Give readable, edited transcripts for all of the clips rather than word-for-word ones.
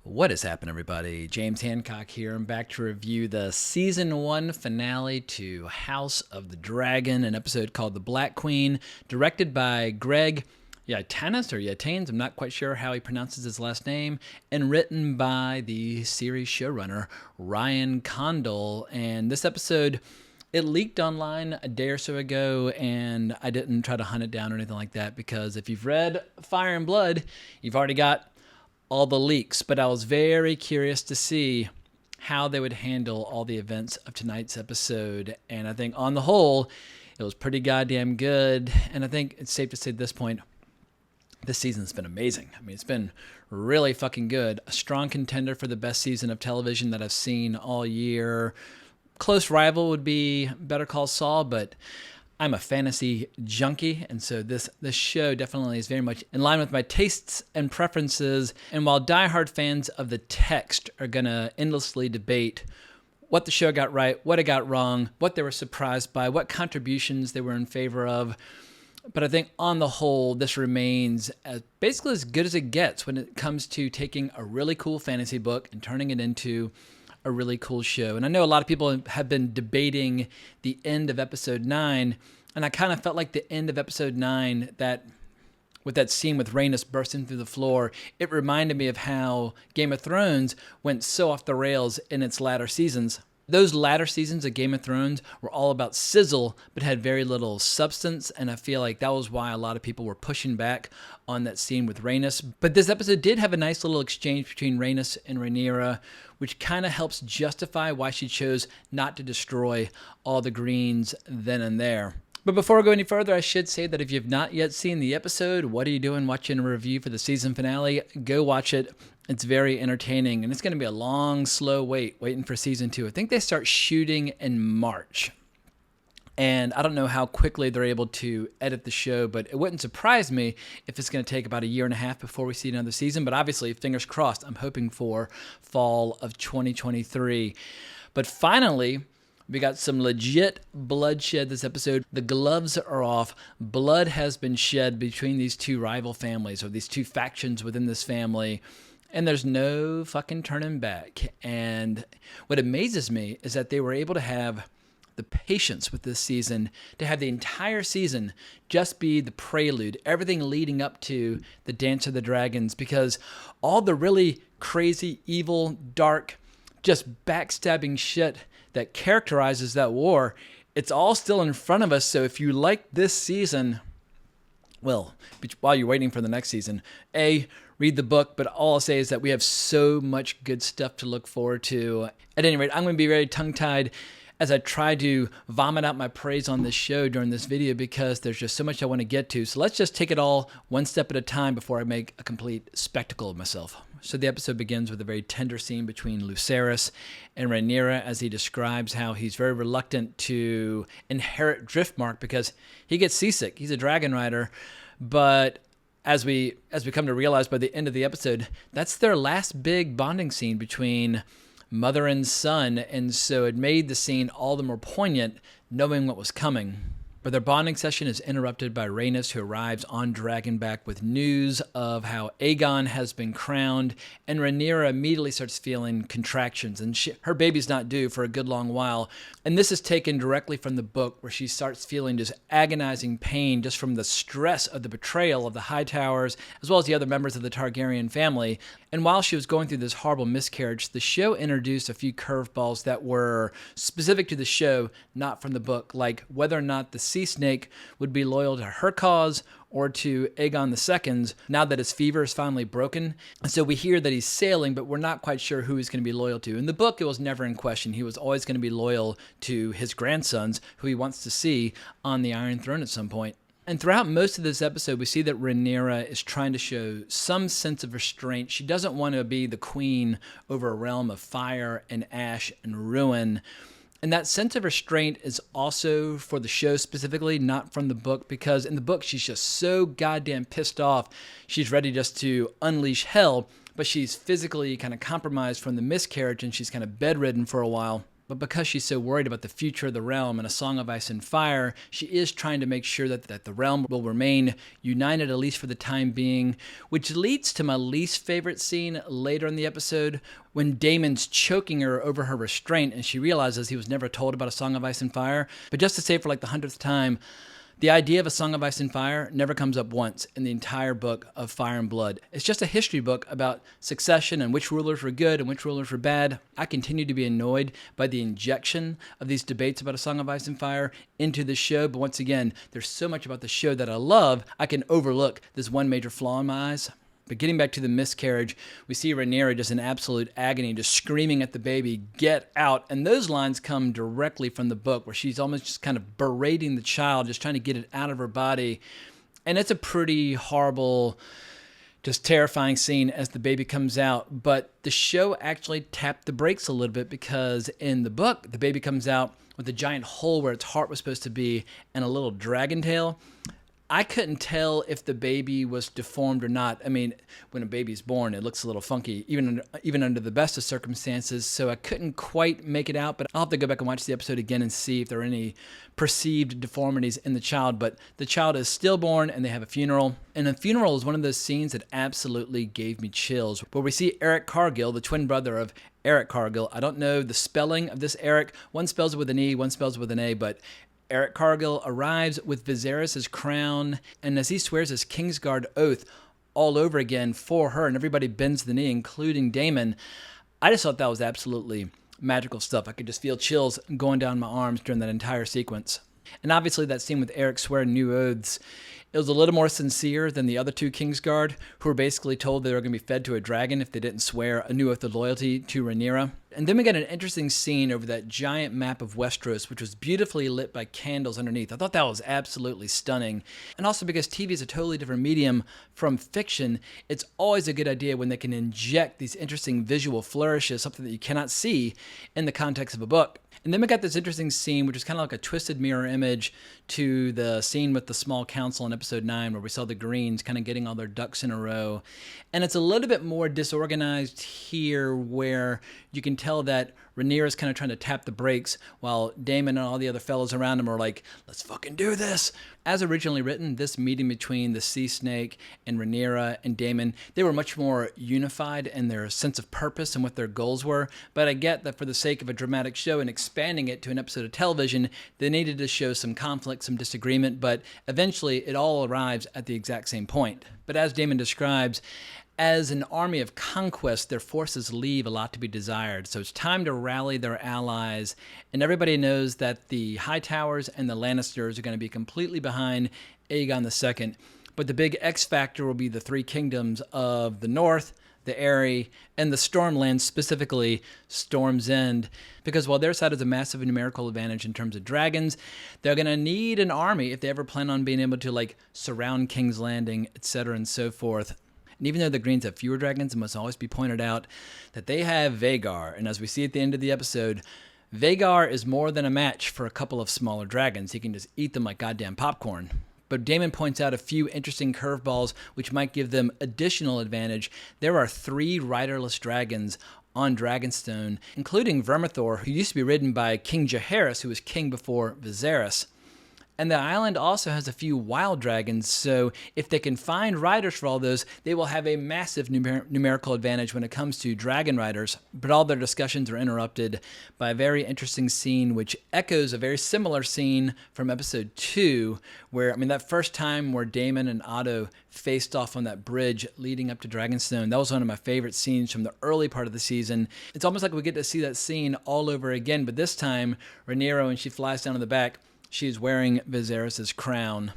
What is happening, everybody? James Hancock here. I'm back to review the Season 1 finale to House of the Dragon, an episode called The Black Queen, directed by Greg Yaitanes, or Yaitanes, I'm not quite sure how he pronounces his last name, and written by the series showrunner, Ryan Condal. And this episode, it leaked online a day or so ago, and I didn't try to hunt it down or anything like that, because if you've read Fire and Blood, you've already got all the leaks, but I was very curious to see how they would handle all the events of tonight's episode. And I think on the whole, it was pretty goddamn good. And I think it's safe to say at this point, this season's been amazing. I mean, it's been really fucking good. A strong contender for the best season of television that I've seen all year. Close rival would be Better Call Saul, but I'm a fantasy junkie, and so this show definitely is very much in line with my tastes and preferences. And while diehard fans of the text are going to endlessly debate what the show got right, what it got wrong, what they were surprised by, what contributions they were in favor of, but I think on the whole, this remains basically as good as it gets when it comes to taking a really cool fantasy book and turning it into a really cool show. And I know a lot of people have been debating the end of episode 9, and I kind of felt like the end of episode 9, that with that scene with Rhaenys bursting through the floor, it reminded me of how Game of Thrones went so off the rails in its latter seasons. Those latter seasons of Game of Thrones were all about sizzle, but had very little substance, and I feel like that was why a lot of people were pushing back on that scene with Rhaenys. But this episode did have a nice little exchange between Rhaenys and Rhaenyra, which kind of helps justify why she chose not to destroy all the Greens then and there. But before I go any further, I should say that if you've not yet seen the episode, what are you doing watching a review for the season finale? Go watch it. It's very entertaining, and it's going to be a long, slow waiting for season 2. I think they start shooting in March, and I don't know how quickly they're able to edit the show, but it wouldn't surprise me if it's going to take about a year and a half before we see another season. But obviously, fingers crossed, I'm hoping for fall of 2023. But finally, we got some legit bloodshed this episode. The gloves are off. Blood has been shed between these two rival families, or these two factions within this family. And there's no fucking turning back. And what amazes me is that they were able to have the patience with this season to have the entire season just be the prelude, everything leading up to the Dance of the Dragons, because all the really crazy, evil, dark, just backstabbing shit that characterizes that war, it's all still in front of us. So if you like this season, well, while you're waiting for the next season, read the book, but all I'll say is that we have so much good stuff to look forward to. At any rate, I'm going to be very tongue-tied as I try to vomit out my praise on this show during this video, because there's just so much I want to get to. So let's just take it all one step at a time before I make a complete spectacle of myself. So the episode begins with a very tender scene between Lucerys and Rhaenyra, as he describes how he's very reluctant to inherit Driftmark because he gets seasick. He's a dragon rider, but as we come to realize by the end of the episode, that's their last big bonding scene between mother and son, and so it made the scene all the more poignant knowing what was coming. But their bonding session is interrupted by Rhaenys, who arrives on Dragonback with news of how Aegon has been crowned, and Rhaenyra immediately starts feeling contractions, and her baby's not due for a good long while. And this is taken directly from the book, where she starts feeling just agonizing pain just from the stress of the betrayal of the Hightowers, as well as the other members of the Targaryen family. And while she was going through this horrible miscarriage, the show introduced a few curveballs that were specific to the show, not from the book, like whether or not the Sea Snake would be loyal to her cause or to Aegon II's now that his fever is finally broken. And so we hear that he's sailing, but we're not quite sure who he's going to be loyal to. In the book, it was never in question. He was always going to be loyal to his grandsons, who he wants to see on the Iron Throne at some point. And throughout most of this episode, we see that Rhaenyra is trying to show some sense of restraint. She doesn't want to be the queen over a realm of fire and ash and ruin. And that sense of restraint is also for the show specifically, not from the book, because in the book, she's just so goddamn pissed off. She's ready just to unleash hell, but she's physically kind of compromised from the miscarriage, and she's kind of bedridden for a while. But because she's so worried about the future of the realm and A Song of Ice and Fire, she is trying to make sure that the realm will remain united, at least for the time being, which leads to my least favorite scene later in the episode when Daemon's choking her over her restraint and she realizes he was never told about A Song of Ice and Fire. But just to say for like the 100th time, the idea of A Song of Ice and Fire never comes up once in the entire book of Fire and Blood. It's just a history book about succession and which rulers were good and which rulers were bad. I continue to be annoyed by the injection of these debates about A Song of Ice and Fire into the show, but once again, there's so much about the show that I love, I can overlook this one major flaw in my eyes. But getting back to the miscarriage, we see Rhaenyra just in absolute agony, just screaming at the baby, "Get out!" And those lines come directly from the book, where she's almost just kind of berating the child, just trying to get it out of her body. And it's a pretty horrible, just terrifying scene as the baby comes out. But the show actually tapped the brakes a little bit, because in the book, the baby comes out with a giant hole where its heart was supposed to be and a little dragon tail. I couldn't tell if the baby was deformed or not. I mean, when a baby's born, it looks a little funky, even under the best of circumstances, so I couldn't quite make it out, but I'll have to go back and watch the episode again and see if there are any perceived deformities in the child. But the child is stillborn, and they have a funeral. And a funeral is one of those scenes that absolutely gave me chills, where we see Eric Cargill, the twin brother of Eric Cargill. I don't know the spelling of this Eric. One spells it with an E, one spells it with an A, but Eric Cargill arrives with Viserys' crown, and as he swears his Kingsguard oath all over again for her, and everybody bends the knee, including Daemon, I just thought that was absolutely magical stuff. I could just feel chills going down my arms during that entire sequence. And obviously that scene with Eric swearing new oaths, it was a little more sincere than the other two Kingsguard, who were basically told they were going to be fed to a dragon if they didn't swear a new oath of loyalty to Rhaenyra. And then we got an interesting scene over that giant map of Westeros, which was beautifully lit by candles underneath. I thought that was absolutely stunning. And also because TV is a totally different medium from fiction, it's always a good idea when they can inject these interesting visual flourishes, something that you cannot see in the context of a book. And then we got this interesting scene, which is kind of like a twisted mirror image to the scene with the small council in episode 9, where we saw the Greens kind of getting all their ducks in a row. And it's a little bit more disorganized here, where you can tell that Rhaenyra is kind of trying to tap the brakes, while Daemon and all the other fellows around him are like, "Let's fucking do this." As originally written, this meeting between the Sea Snake and Rhaenyra and Daemon, they were much more unified in their sense of purpose and what their goals were. But I get that for the sake of a dramatic show and expanding it to an episode of television, they needed to show some conflict, some disagreement, but eventually it all arrives at the exact same point. But as Daemon describes, as an army of conquest, their forces leave a lot to be desired. So it's time to rally their allies. And everybody knows that the Hightowers and the Lannisters are going to be completely behind Aegon II. But the big X factor will be the three kingdoms of the North, the Eyrie, and the Stormlands, specifically Storm's End. Because while their side has a massive numerical advantage in terms of dragons, they're going to need an army if they ever plan on being able to surround King's Landing, etc. and so forth. And even though the Greens have fewer dragons, it must always be pointed out that they have Vhagar. And as we see at the end of the episode, Vhagar is more than a match for a couple of smaller dragons. He can just eat them like goddamn popcorn. But Daemon points out a few interesting curveballs which might give them additional advantage. There are 3 riderless dragons on Dragonstone, including Vermithor, who used to be ridden by King Jaehaerys, who was king before Viserys. And the island also has a few wild dragons, so if they can find riders for all those, they will have a massive numerical advantage when it comes to dragon riders. But all their discussions are interrupted by a very interesting scene, which echoes a very similar scene from episode 2, where, that first time where Daemon and Otto faced off on that bridge leading up to Dragonstone, that was one of my favorite scenes from the early part of the season. It's almost like we get to see that scene all over again, but this time, Rhaenyra, when she flies down on the back, she's wearing Viserys' crown.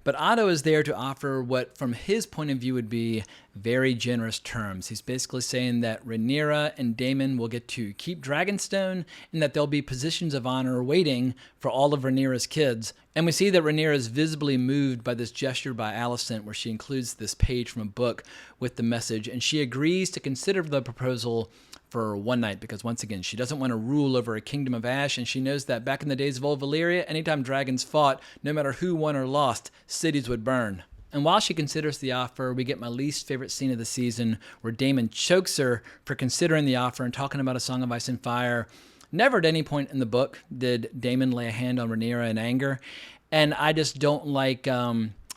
But Otto is there to offer what, from his point of view, would be very generous terms. He's basically saying that Rhaenyra and Daemon will get to keep Dragonstone, and that there'll be positions of honor waiting for all of Rhaenyra's kids. And we see that Rhaenyra is visibly moved by this gesture by Alicent, where she includes this page from a book with the message, and she agrees to consider the proposal for one night, because once again, she doesn't want to rule over a kingdom of ash, and she knows that back in the days of old Valyria, anytime dragons fought, no matter who won or lost, cities would burn. And while she considers the offer, we get my least favorite scene of the season, where Daemon chokes her for considering the offer and talking about A Song of Ice and Fire. Never at any point in the book did Daemon lay a hand on Rhaenyra in anger, and I just don't like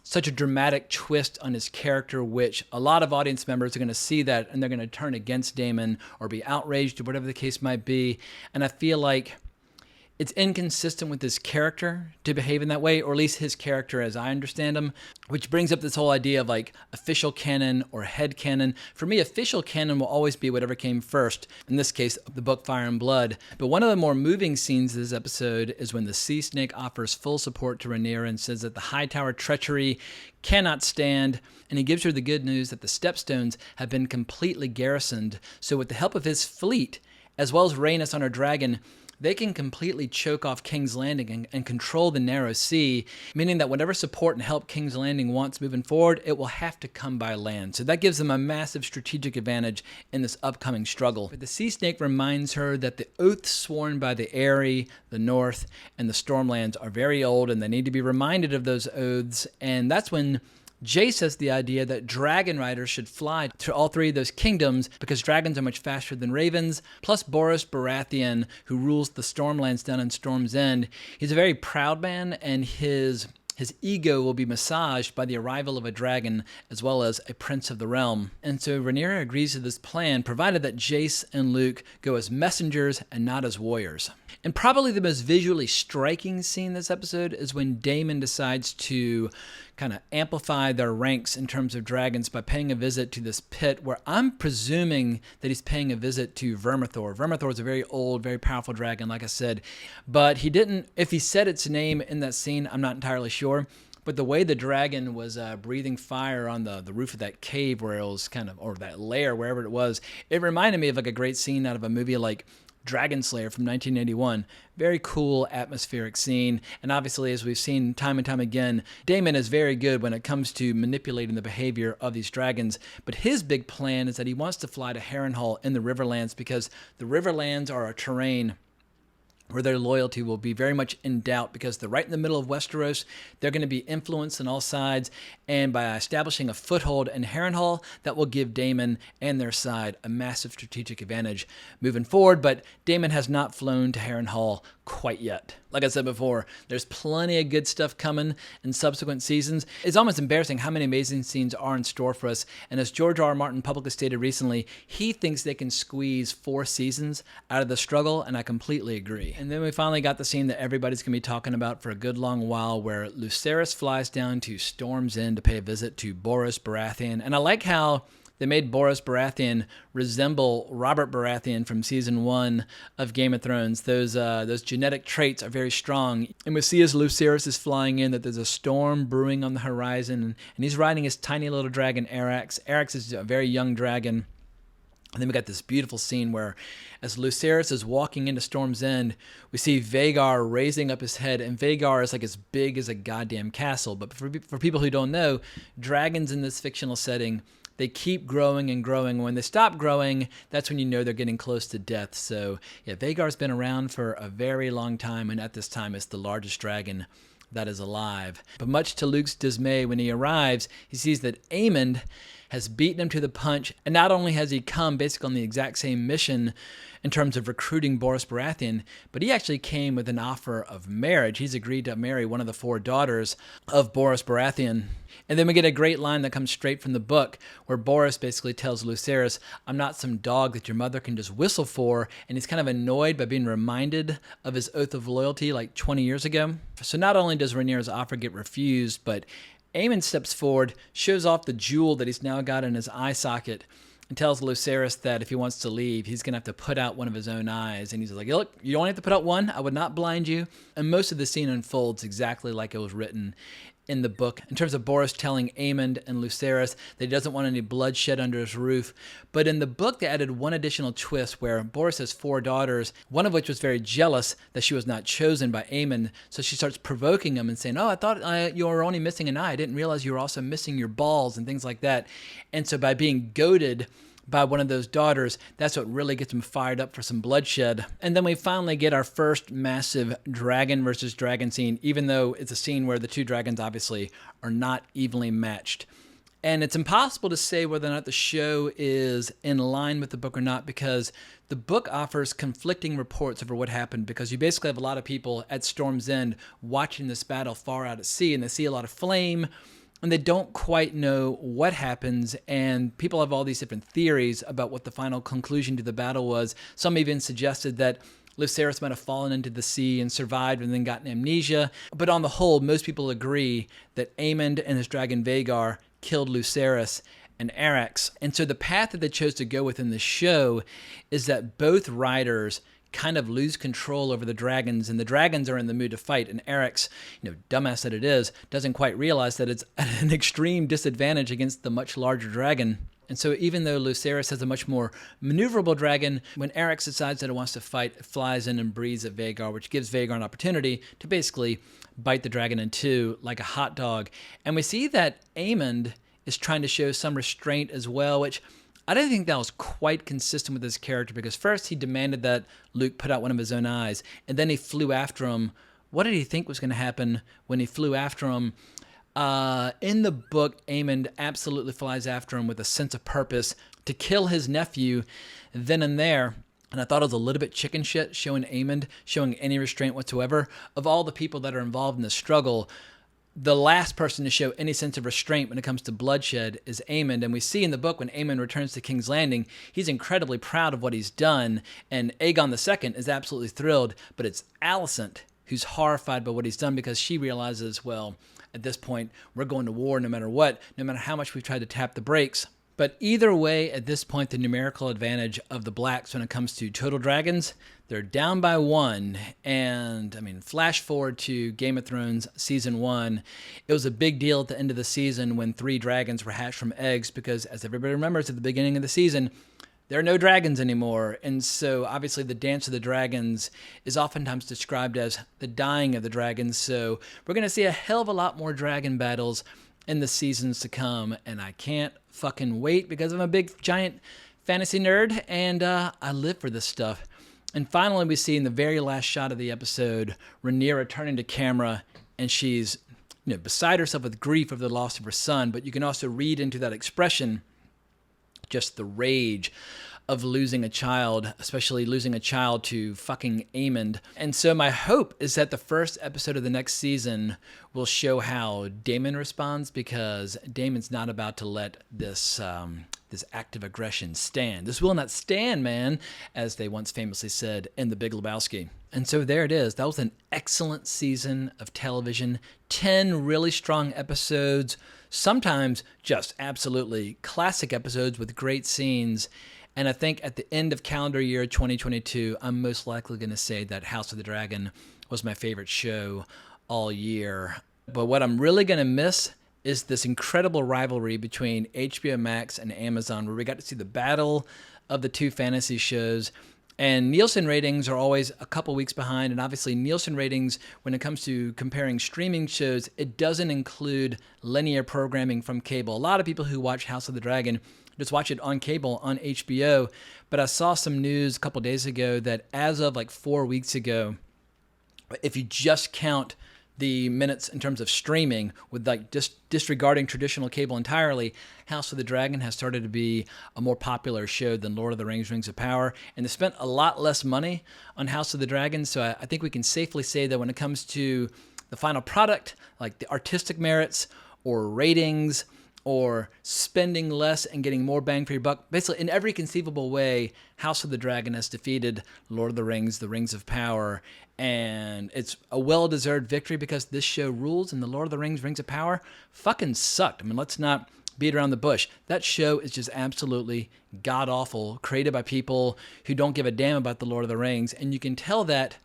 such a dramatic twist on his character, which a lot of audience members are going to see that and they're going to turn against Daemon or be outraged or whatever the case might be. And I feel like it's inconsistent with his character to behave in that way, or at least his character as I understand him, which brings up this whole idea of like official canon or head canon. For me, official canon will always be whatever came first, in this case, the book Fire and Blood. But one of the more moving scenes of this episode is when the Sea Snake offers full support to Rhaenyra and says that the Hightower treachery cannot stand, and he gives her the good news that the Stepstones have been completely garrisoned. So with the help of his fleet, as well as Rhaenys on her dragon, they can completely choke off King's Landing and control the narrow sea, meaning that whatever support and help King's Landing wants moving forward, it will have to come by land. So that gives them a massive strategic advantage in this upcoming struggle. But the Sea Snake reminds her that the oaths sworn by the Eyrie, the North, and the Stormlands are very old, and they need to be reminded of those oaths. And that's when Jace has the idea that dragon riders should fly to all three of those kingdoms because dragons are much faster than ravens. Plus Boros Baratheon, who rules the Stormlands down in Storm's End, he's a very proud man, and his ego will be massaged by the arrival of a dragon as well as a prince of the realm. And so Rhaenyra agrees to this plan, provided that Jace and Luke go as messengers and not as warriors. And probably the most visually striking scene this episode is when Daemon decides to kind of amplify their ranks in terms of dragons by paying a visit to this pit where I'm presuming that he's paying a visit to Vermithor. Vermithor is a very old, very powerful dragon, like I said, but he didn't, if he said its name in that scene, I'm not entirely sure. But the way the dragon was breathing fire on the roof of that cave where it was kind of, or that lair, wherever it was, it reminded me of like a great scene out of a movie like Dragon Slayer from 1981. Very cool atmospheric scene. And obviously, as we've seen time and time again, Daemon is very good when it comes to manipulating the behavior of these dragons. But his big plan is that he wants to fly to Harrenhal in the Riverlands because the Riverlands are a terrain where their loyalty will be very much in doubt because they're right in the middle of Westeros. They're going to be influenced on all sides, and by establishing a foothold in Harrenhal, that will give Daemon and their side a massive strategic advantage moving forward. But Daemon has not flown to Harrenhal quite yet. Like I said before, there's plenty of good stuff coming in subsequent seasons. It's almost embarrassing how many amazing scenes are in store for us. And as George R.R. Martin publicly stated recently, he thinks they can squeeze 4 seasons out of the struggle, and I completely agree. And then we finally got the scene that everybody's going to be talking about for a good long while, where Lucerys flies down to Storm's End to pay a visit to Boros Baratheon. And I like how they made Boros Baratheon resemble Robert Baratheon from season 1 of Game of Thrones. Those genetic traits are very strong. And we see as Lucerys is flying in that there's a storm brewing on the horizon, and he's riding his tiny little dragon, Arax. Arax is a very young dragon. And then we got this beautiful scene where as Lucerys is walking into Storm's End, we see Vhagar raising up his head, and Vhagar is like as big as a goddamn castle. But for people who don't know, dragons in this fictional setting, they keep growing and growing. When they stop growing, that's when you know they're getting close to death. So yeah, Vhagar's been around for a very long time, and at this time it's the largest dragon that is alive. But much to Luke's dismay, when he arrives, he sees that Aemond has beaten him to the punch, and not only has he come basically on the exact same mission in terms of recruiting Boros Baratheon, but he actually came with an offer of marriage. He's agreed to marry one of the 4 daughters of Boros Baratheon. And then we get a great line that comes straight from the book, where Boros basically tells Lucerys, "I'm not some dog that your mother can just whistle for," and he's kind of annoyed by being reminded of his oath of loyalty like 20 years ago. So not only does Rhaenyra's offer get refused, but Aemond steps forward, shows off the jewel that he's now got in his eye socket, and tells Lucerys that if he wants to leave, he's going to have to put out one of his own eyes. And he's like, "Look, you only have to put out one. I would not blind you." And most of the scene unfolds exactly like it was written in the book, in terms of Boros telling Aemond and Lucerys that he doesn't want any bloodshed under his roof. But in the book, they added one additional twist where Boros has 4 daughters, one of which was very jealous that she was not chosen by Aemond. So she starts provoking him and saying, "Oh, I thought you were only missing an eye. I didn't realize you were also missing your balls," and things like that. And so by being goaded by one of those daughters, that's what really gets him fired up for some bloodshed. And then we finally get our first massive dragon versus dragon scene, even though it's a scene where the 2 dragons obviously are not evenly matched. And it's impossible to say whether or not the show is in line with the book or not, because the book offers conflicting reports over what happened, because you basically have a lot of people at Storm's End watching this battle far out at sea, and they see a lot of flame, and they don't quite know what happens, and people have all these different theories about what the final conclusion to the battle was. Some even suggested that Lucerys might have fallen into the sea and survived and then gotten amnesia. But on the whole, most people agree that Aemond and his dragon Vhagar killed Lucerys and Arrax. And so the path that they chose to go with in the show is that both riders kind of lose control over the dragons, and the dragons are in the mood to fight, and Arrax, dumbass that it is, doesn't quite realize that it's at an extreme disadvantage against the much larger dragon. And so even though Lucerys has a much more maneuverable dragon, when Arrax decides that it wants to fight, it flies in and breathes at Vhagar, which gives Vhagar an opportunity to basically bite the dragon in two like a hot dog. And we see that Aemond is trying to show some restraint as well, which I don't think that was quite consistent with his character, because first he demanded that Luke put out one of his own eyes, and then he flew after him. What did he think was going to happen when he flew after him? In the book, Aemond absolutely flies after him with a sense of purpose to kill his nephew then and there. And I thought it was a little bit chicken shit showing Aemond showing any restraint whatsoever. Of all the people that are involved in the struggle, the last person to show any sense of restraint when it comes to bloodshed is Aemond. And we see in the book when Aemond returns to King's Landing, he's incredibly proud of what he's done. And Aegon II is absolutely thrilled. But it's Alicent who's horrified by what he's done, because she realizes, well, at this point, we're going to war no matter what, no matter how much we've tried to tap the brakes. But either way, at this point, the numerical advantage of the Blacks when it comes to total dragons, they're down by 1. And, flash forward to Game of Thrones Season 1. It was a big deal at the end of the season when 3 dragons were hatched from eggs, because, as everybody remembers at the beginning of the season, there are no dragons anymore. And so obviously the Dance of the Dragons is oftentimes described as the dying of the dragons. So we're going to see a hell of a lot more dragon battles in the seasons to come. And I can't fucking wait, because I'm a big giant fantasy nerd and I live for this stuff. And finally, we see in the very last shot of the episode, Rhaenyra turning to camera, and she's beside herself with grief over the loss of her son. But you can also read into that expression just the rage of losing a child, especially losing a child to fucking Aemond. And so my hope is that the first episode of the next season will show how Daemon responds, because Daemon's not about to let this act of aggression stand. This will not stand, man, as they once famously said in The Big Lebowski. And so there it is. That was an excellent season of television. 10 really strong episodes, sometimes just absolutely classic episodes with great scenes. And I think at the end of calendar year 2022, I'm most likely going to say that House of the Dragon was my favorite show all year. But what I'm really going to miss is this incredible rivalry between HBO Max and Amazon, where we got to see the battle of the two fantasy shows. And Nielsen ratings are always a couple weeks behind. And obviously Nielsen ratings, when it comes to comparing streaming shows, it doesn't include linear programming from cable. A lot of people who watch House of the Dragon just watch it on cable, on HBO. But I saw some news a couple days ago that as of 4 weeks ago, if you just count the minutes in terms of streaming, with just disregarding traditional cable entirely, House of the Dragon has started to be a more popular show than Lord of the Rings, Rings of Power. And they spent a lot less money on House of the Dragon. So I think we can safely say that when it comes to the final product, like the artistic merits or ratings or spending less and getting more bang for your buck, basically in every conceivable way, House of the Dragon has defeated Lord of the Rings, the Rings of Power. And it's a well-deserved victory, because this show rules, and the Lord of the Rings, Rings of Power fucking sucked. Let's not beat around the bush. That show is just absolutely god-awful, created by people who don't give a damn about the Lord of the Rings. And you can tell that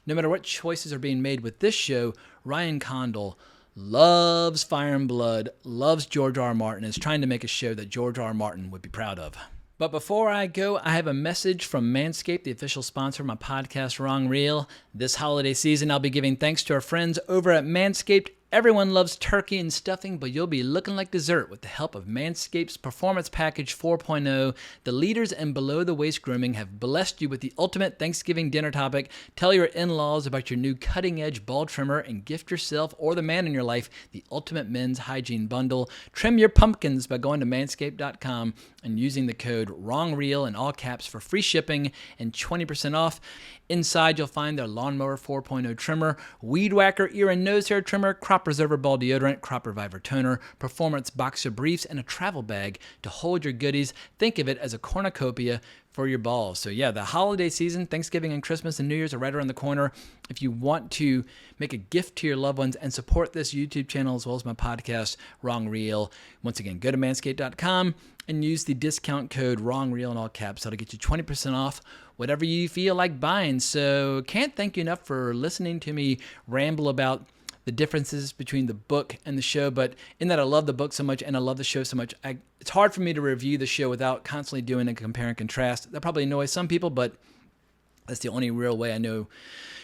no matter what choices are being made with this show, Ryan Condal loves Fire and Blood, loves George R.R. Martin, is trying to make a show that George R.R. Martin would be proud of. But before I go, I have a message from Manscaped, the official sponsor of my podcast, Wrong Reel. This holiday season, I'll be giving thanks to our friends over at Manscaped Everyone loves turkey and stuffing, but you'll be looking like dessert with the help of Manscaped's Performance Package 4.0. The leaders in below-the-waist grooming have blessed you with the ultimate Thanksgiving dinner topic. Tell your in-laws about your new cutting-edge ball trimmer and gift yourself or the man in your life the ultimate men's hygiene bundle. Trim your pumpkins by going to manscaped.com and using the code WRONGREEL in all caps for free shipping and 20% off. Inside, you'll find their Lawnmower 4.0 trimmer, Weed Whacker ear and nose hair trimmer, Crop Preserver ball deodorant, Crop Reviver toner, Performance boxer briefs, and a travel bag to hold your goodies. Think of it as a cornucopia for your balls. So yeah, the holiday season, Thanksgiving and Christmas and New Year's are right around the corner. If you want to make a gift to your loved ones and support this YouTube channel as well as my podcast, Wrong Reel, once again, go to manscaped.com and use the discount code WRONGREEL in all caps. That'll get you 20% off whatever you feel like buying. So can't thank you enough for listening to me ramble about the differences between the book and the show, but in that I love the book so much and I love the show so much, it's hard for me to review the show without constantly doing a compare and contrast. That probably annoys some people, but that's the only real way I know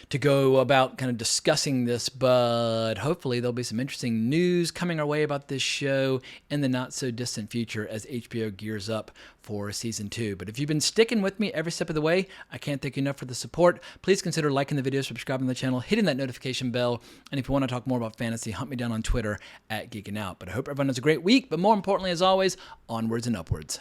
to go about kind of discussing this. But hopefully there'll be some interesting news coming our way about this show in the not so distant future as HBO gears up for season 2. But if you've been sticking with me every step of the way, I can't thank you enough for the support. Please consider liking the video, subscribing to the channel, hitting that notification bell. And if you want to talk more about fantasy, hunt me down on Twitter at Geeking Out. But I hope everyone has a great week. But more importantly, as always, onwards and upwards.